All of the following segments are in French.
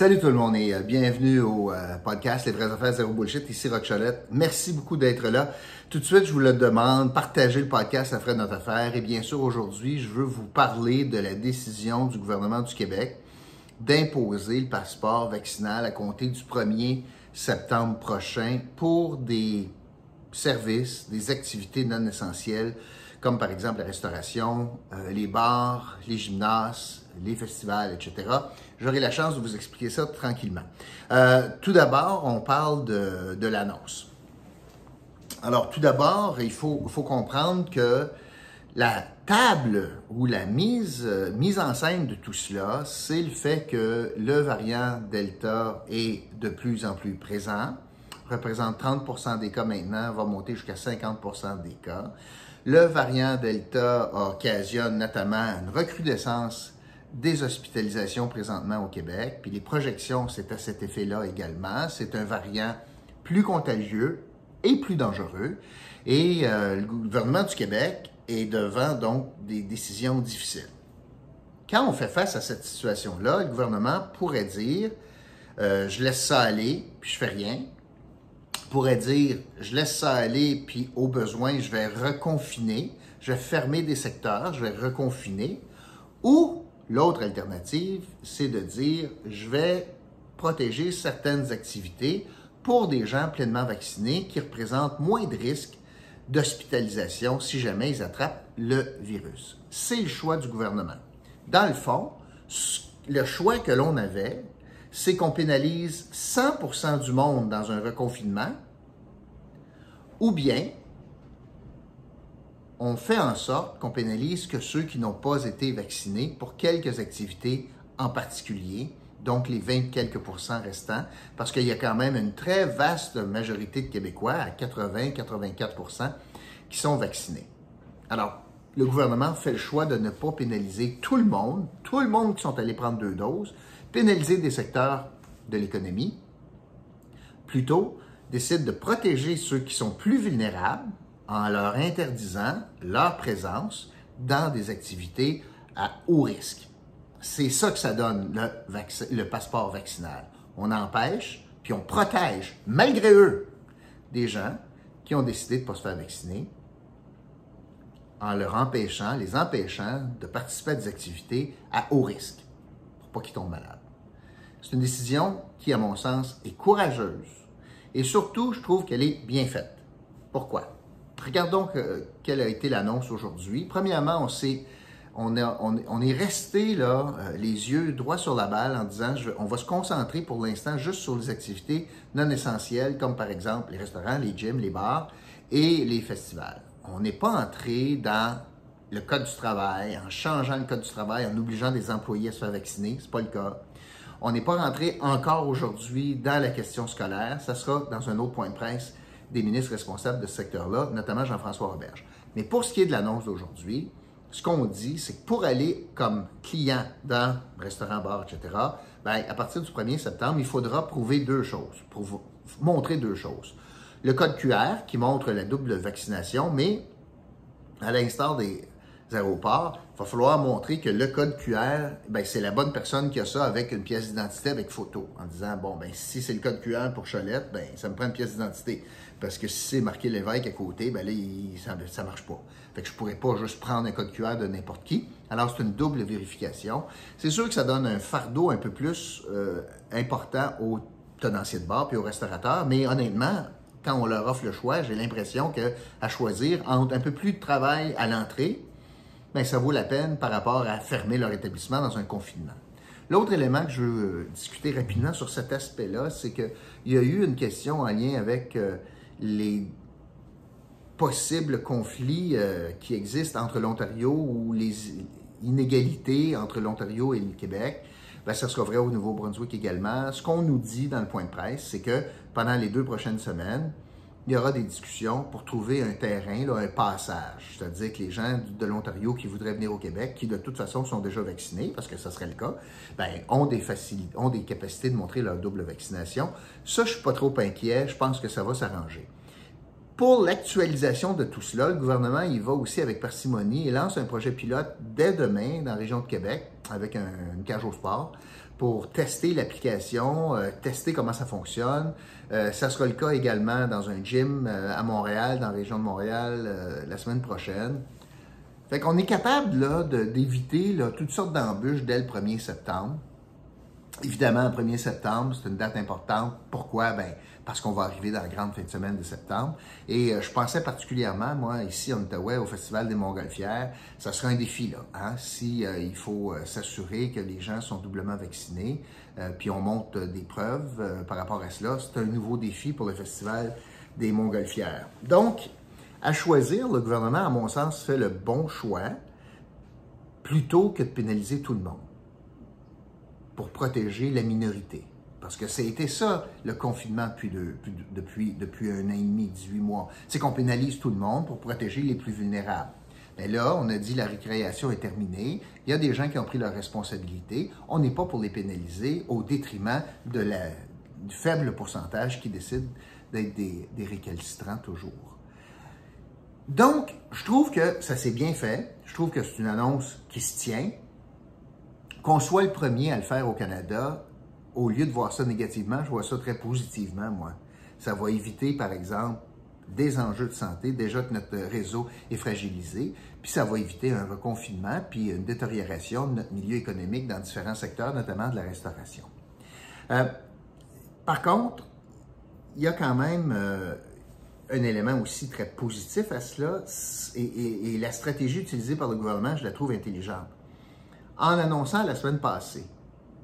Salut tout le monde et bienvenue au podcast Les vraies affaires zéro bullshit, ici Roch Cholette. Merci beaucoup d'être là. Tout de suite, je vous le demande, partagez le podcast, ça ferait notre affaire. Et bien sûr, aujourd'hui, je veux vous parler de la décision du gouvernement du Québec d'imposer le passeport vaccinal à compter du 1er septembre prochain pour des services, des activités non essentielles, comme par exemple la restauration, les bars, les gymnases, les festivals, etc. J'aurai la chance de vous expliquer ça tranquillement. Tout d'abord, on parle de l'annonce. Alors, tout d'abord, il faut comprendre que la table ou la mise en scène de tout cela, c'est le fait que le variant Delta est de plus en plus présent, représente 30% des cas maintenant, va monter jusqu'à 50% des cas. Le variant Delta occasionne notamment une recrudescence des hospitalisations présentement au Québec, puis les projections, c'est à cet effet-là également. C'est un variant plus contagieux et plus dangereux. Et le gouvernement du Québec est devant donc des décisions difficiles. Quand on fait face à cette situation-là, le gouvernement pourrait dire je laisse ça aller, puis je fais rien. Pourrait dire je laisse ça aller, puis au besoin, je vais reconfiner, je vais fermer des secteurs, je vais reconfiner. Ou l'autre alternative, c'est de dire je vais protéger certaines activités pour des gens pleinement vaccinés qui représentent moins de risques d'hospitalisation si jamais ils attrapent le virus. C'est le choix du gouvernement. Dans le fond, le choix que l'on avait, c'est qu'on pénalise 100% du monde dans un reconfinement, ou bien on fait en sorte qu'on pénalise que ceux qui n'ont pas été vaccinés pour quelques activités en particulier, donc les 20 quelques pourcents restants, parce qu'il y a quand même une très vaste majorité de Québécois, à 80-84%, qui sont vaccinés. Alors, le gouvernement fait le choix de ne pas pénaliser tout le monde qui sont allés prendre 2 doses, pénaliser des secteurs de l'économie, plutôt décide de protéger ceux qui sont plus vulnérables en leur interdisant leur présence dans des activités à haut risque. C'est ça que ça donne le passeport vaccinal. On empêche, puis on protège, malgré eux, des gens qui ont décidé de ne pas se faire vacciner en les empêchant de participer à des activités à haut risque pour pas qu'ils tombent malades. C'est une décision qui, à mon sens, est courageuse et surtout, je trouve qu'elle est bien faite. Pourquoi? Regardons quelle a été l'annonce aujourd'hui. Premièrement, on est resté là, les yeux droits sur la balle en disant on va se concentrer pour l'instant juste sur les activités non essentielles, comme par exemple les restaurants, les gyms, les bars et les festivals. On n'est pas entré dans le code du travail, en changeant le code du travail, en obligeant des employés à se faire vacciner. Ce n'est pas le cas. On n'est pas rentré encore aujourd'hui dans la question scolaire. Ça sera dans un autre point de presse des ministres responsables de ce secteur-là, notamment Jean-François Roberge. Mais pour ce qui est de l'annonce d'aujourd'hui, ce qu'on dit, c'est que pour aller comme client dans restaurant, bar, etc., bien, à partir du 1er septembre, il faudra prouver 2 choses, pour vous montrer 2 choses. Le code QR qui montre la double vaccination, mais à l'instar des aéroports, il va falloir montrer que le code QR, bien, c'est la bonne personne qui a ça avec une pièce d'identité avec photo, en disant, bon, bien, si c'est le code QR pour Cholette, bien, ça me prend une pièce d'identité. Parce que si c'est marqué l'évêque à côté, bien là, ça ne marche pas. Fait que je ne pourrais pas juste prendre un code QR de n'importe qui. Alors, c'est une double vérification. C'est sûr que ça donne un fardeau un peu plus important aux tenanciers de bar et aux restaurateurs, mais honnêtement, quand on leur offre le choix, j'ai l'impression qu'à choisir entre un peu plus de travail à l'entrée, bien, ça vaut la peine par rapport à fermer leur établissement dans un confinement. L'autre élément que je veux discuter rapidement sur cet aspect-là, c'est qu'il y a eu une question en lien avec les possibles conflits qui existent entre l'Ontario ou les inégalités entre l'Ontario et le Québec. Bien, ça sera vrai au Nouveau-Brunswick également. Ce qu'on nous dit dans le point de presse, c'est que pendant les 2 prochaines semaines, il y aura des discussions pour trouver un terrain, là, un passage. C'est-à-dire que les gens de l'Ontario qui voudraient venir au Québec, qui de toute façon sont déjà vaccinés, parce que ça serait le cas, bien, ont des capacités de montrer leur double vaccination. Ça, je ne suis pas trop inquiet. Je pense que ça va s'arranger. Pour l'actualisation de tout cela, le gouvernement il va aussi avec parcimonie et lance un projet pilote dès demain dans la région de Québec avec une cage au sport pour tester l'application, tester comment ça fonctionne. Ça sera le cas également dans un gym à Montréal, dans la région de Montréal, la semaine prochaine. Fait qu'on est capable là, d'éviter toutes sortes d'embûches dès le 1er septembre. Évidemment, le 1er septembre, c'est une date importante. Pourquoi? Ben, parce qu'on va arriver dans la grande fin de semaine de septembre. Et je pensais particulièrement, moi, ici en Outaouais, au Festival des Montgolfières, ça sera un défi, là. Hein? Si il faut s'assurer que les gens sont doublement vaccinés, puis on monte des preuves par rapport à cela, c'est un nouveau défi pour le Festival des Montgolfières. Donc, à choisir, le gouvernement, à mon sens, fait le bon choix plutôt que de pénaliser tout le monde pour protéger la minorité. Parce que ça a été ça, le confinement depuis 1 an et demi, 18 mois. C'est qu'on pénalise tout le monde pour protéger les plus vulnérables. Mais là, on a dit la récréation est terminée. Il y a des gens qui ont pris leurs responsabilités. On n'est pas pour les pénaliser au détriment du faible pourcentage qui décide d'être des récalcitrants toujours. Donc, je trouve que ça s'est bien fait. Je trouve que c'est une annonce qui se tient. Qu'on soit le premier à le faire au Canada, au lieu de voir ça négativement, je vois ça très positivement, moi. Ça va éviter, par exemple, des enjeux de santé, déjà que notre réseau est fragilisé, puis ça va éviter un reconfinement, puis une détérioration de notre milieu économique dans différents secteurs, notamment de la restauration. Par contre, il y a quand même un élément aussi très positif à cela, et la stratégie utilisée par le gouvernement, je la trouve intelligente. En annonçant la semaine passée,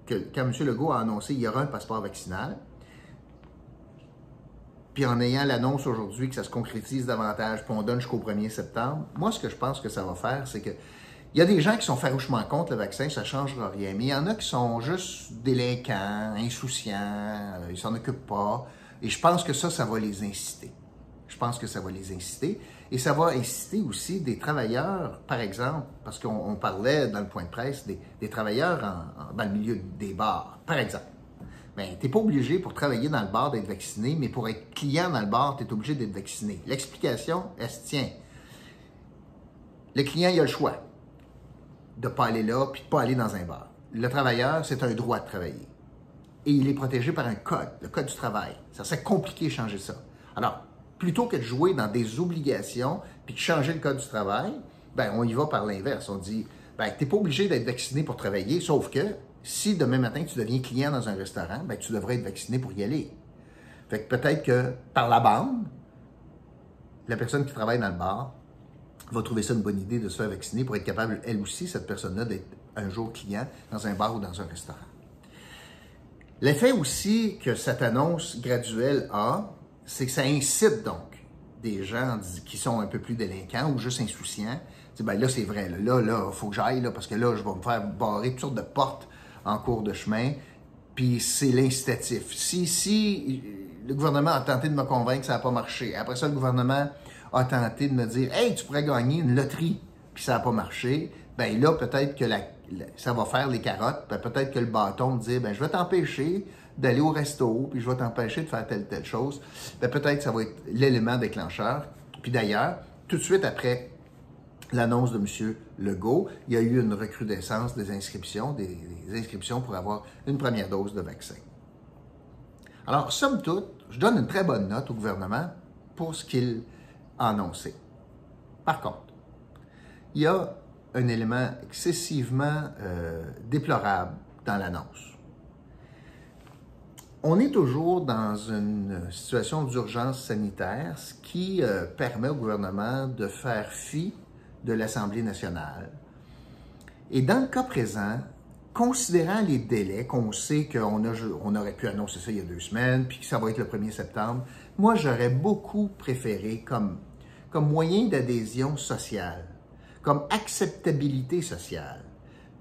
quand M. Legault a annoncé qu'il y aura un passeport vaccinal, puis en ayant l'annonce aujourd'hui que ça se concrétise davantage, puis on donne jusqu'au 1er septembre, moi, ce que je pense que ça va faire, c'est que il y a des gens qui sont farouchement contre le vaccin, ça ne changera rien, mais il y en a qui sont juste délinquants, insouciants, ils ne s'en occupent pas, et je pense que ça va les inciter. Je pense que ça va les inciter. Et ça va inciter aussi des travailleurs, par exemple, parce qu'on parlait dans le point de presse des travailleurs dans le milieu des bars, par exemple. Bien, tu n'es pas obligé pour travailler dans le bar d'être vacciné, mais pour être client dans le bar, tu es obligé d'être vacciné. L'explication, elle se tient. Le client, il a le choix de ne pas aller là puis de ne pas aller dans un bar. Le travailleur, c'est un droit de travailler. Et il est protégé par un code, le code du travail. Ça serait compliqué de changer ça. Alors, plutôt que de jouer dans des obligations puis de changer le code du travail, ben on y va par l'inverse. On dit, ben tu n'es pas obligé d'être vacciné pour travailler, sauf que si demain matin tu deviens client dans un restaurant, ben tu devrais être vacciné pour y aller. Fait que peut-être que par la bande, la personne qui travaille dans le bar va trouver ça une bonne idée de se faire vacciner pour être capable, elle aussi, cette personne-là, d'être un jour client dans un bar ou dans un restaurant. L'effet aussi que cette annonce graduelle a, c'est que ça incite donc des gens qui sont un peu plus délinquants ou juste insouciants. Ben là, c'est vrai, là, il faut que j'aille, là, parce que là, je vais me faire barrer toutes sortes de portes en cours de chemin. Puis c'est l'incitatif. Si le gouvernement a tenté de me convaincre, ça n'a pas marché. Après ça, le gouvernement a tenté de me dire « Hey, tu pourrais gagner une loterie », puis ça n'a pas marché. Ben là, peut-être que ça va faire les carottes. Ben, peut-être que le bâton me dit « Ben, je vais t'empêcher d'aller au resto, puis je vais t'empêcher de faire telle chose. » Ben, peut-être que ça va être l'élément déclencheur. Puis d'ailleurs, tout de suite après l'annonce de M. Legault, il y a eu une recrudescence des inscriptions, des inscriptions pour avoir une première dose de vaccin. Alors, somme toute, je donne une très bonne note au gouvernement pour ce qu'il a annoncé. Par contre, il y a un élément excessivement déplorable dans l'annonce. On est toujours dans une situation d'urgence sanitaire, ce qui permet au gouvernement de faire fi de l'Assemblée nationale. Et dans le cas présent, considérant les délais, qu'on sait qu'on aurait pu annoncer ça il y a 2 semaines, puis que ça va être le 1er septembre, moi, j'aurais beaucoup préféré comme moyen d'adhésion sociale, comme acceptabilité sociale,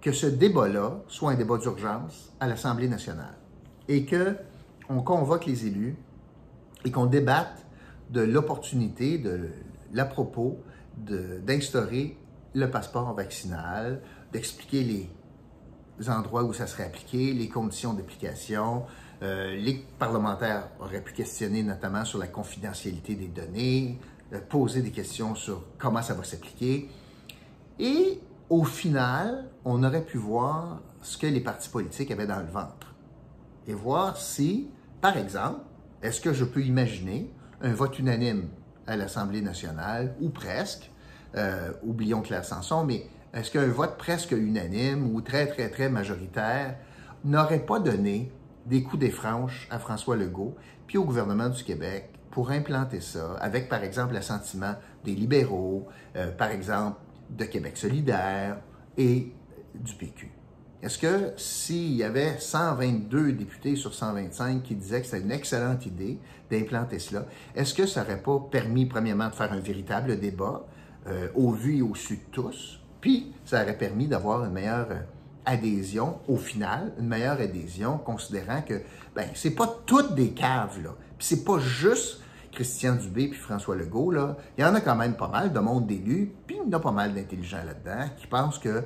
que ce débat-là soit un débat d'urgence à l'Assemblée nationale et qu'on convoque les élus et qu'on débatte de l'opportunité, de l'à propos d'instaurer le passeport vaccinal, d'expliquer les endroits où ça serait appliqué, les conditions d'application. Les parlementaires auraient pu questionner notamment sur la confidentialité des données, poser des questions sur comment ça va s'appliquer. Et au final, on aurait pu voir ce que les partis politiques avaient dans le ventre et voir si, par exemple, est-ce que je peux imaginer un vote unanime à l'Assemblée nationale, ou presque, oublions Claire Sanson, mais est-ce qu'un vote presque unanime ou très, très, très majoritaire n'aurait pas donné des coups des franches à François Legault puis au gouvernement du Québec pour implanter ça avec, par exemple, l'assentiment des libéraux, par exemple, de Québec solidaire et du PQ? Est-ce que s'il y avait 122 députés sur 125 qui disaient que c'était une excellente idée d'implanter cela, est-ce que ça n'aurait pas permis, premièrement, de faire un véritable débat au vu et au su de tous, puis ça aurait permis d'avoir une meilleure adhésion, au final, une meilleure adhésion, considérant que, ben, c'est pas toutes des caves, là. Puis c'est pas juste Christian Dubé puis François Legault, là. Il y en a quand même pas mal de monde d'élus, puis il y en a pas mal d'intelligents là-dedans, qui pensent que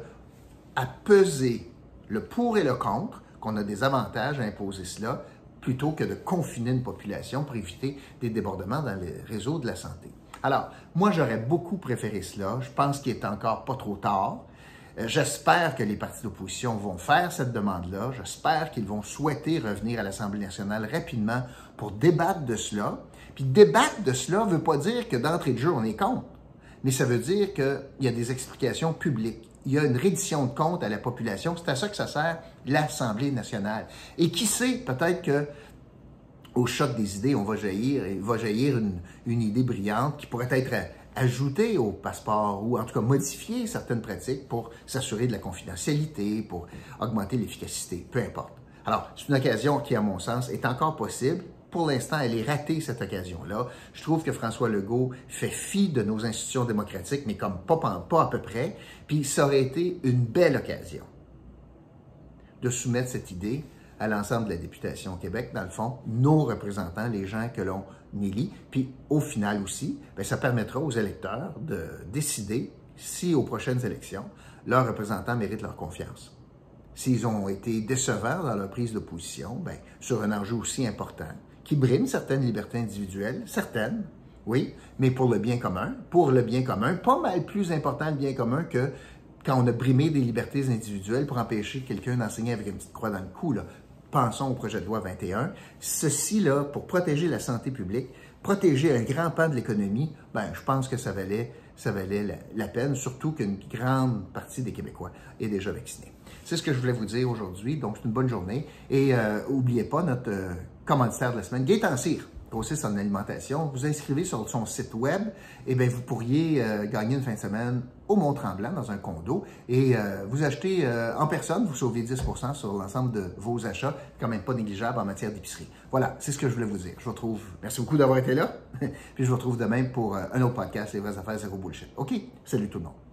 à peser le pour et le contre, qu'on a des avantages à imposer cela, plutôt que de confiner une population pour éviter des débordements dans les réseaux de la santé. Alors, moi, j'aurais beaucoup préféré cela. Je pense qu'il est encore pas trop tard. J'espère que les partis d'opposition vont faire cette demande-là. J'espère qu'ils vont souhaiter revenir à l'Assemblée nationale rapidement pour débattre de cela. Puis débattre de cela ne veut pas dire que d'entrée de jeu, on est contre. Mais ça veut dire qu'il y a des explications publiques. Il y a une reddition de comptes à la population. C'est à ça que ça sert l'Assemblée nationale. Et qui sait, peut-être que au choc des idées, va jaillir une idée brillante qui pourrait être ajoutée au passeport ou en tout cas modifier certaines pratiques pour s'assurer de la confidentialité, pour augmenter l'efficacité, peu importe. Alors, c'est une occasion qui, à mon sens, est encore possible. Pour l'instant, elle est ratée, cette occasion-là. Je trouve que François Legault fait fi de nos institutions démocratiques, mais comme pas à peu près. Puis ça aurait été une belle occasion de soumettre cette idée à l'ensemble de la députation au Québec, dans le fond, nos représentants, les gens que l'on élit. Puis au final aussi, bien, ça permettra aux électeurs de décider si aux prochaines élections, leurs représentants méritent leur confiance. S'ils ont été décevants dans leur prise de position, bien, sur un enjeu aussi important, qui brime certaines libertés individuelles, certaines, oui, mais pour le bien commun, pas mal plus important le bien commun que quand on a brimé des libertés individuelles pour empêcher quelqu'un d'enseigner avec une petite croix dans le cou, là. Pensons au projet de loi 21. Ceci, là, pour protéger la santé publique, protéger un grand pan de l'économie, ben, je pense que ça valait la peine, surtout qu'une grande partie des Québécois est déjà vaccinée. C'est ce que je voulais vous dire aujourd'hui, donc c'est une bonne journée. Et n'oubliez pas notre commanditaire de la semaine, Gaétan Cyr, grossiste en alimentation. Vous inscrivez sur son site web, et bien vous pourriez gagner une fin de semaine au Mont-Tremblant dans un condo et vous achetez en personne, vous sauvez 10% sur l'ensemble de vos achats, quand même pas négligeable en matière d'épicerie. Voilà, c'est ce que je voulais vous dire. Je vous retrouve, merci beaucoup d'avoir été là, puis je vous retrouve demain pour un autre podcast, Les vraies affaires zéro bullshit. OK, salut tout le monde.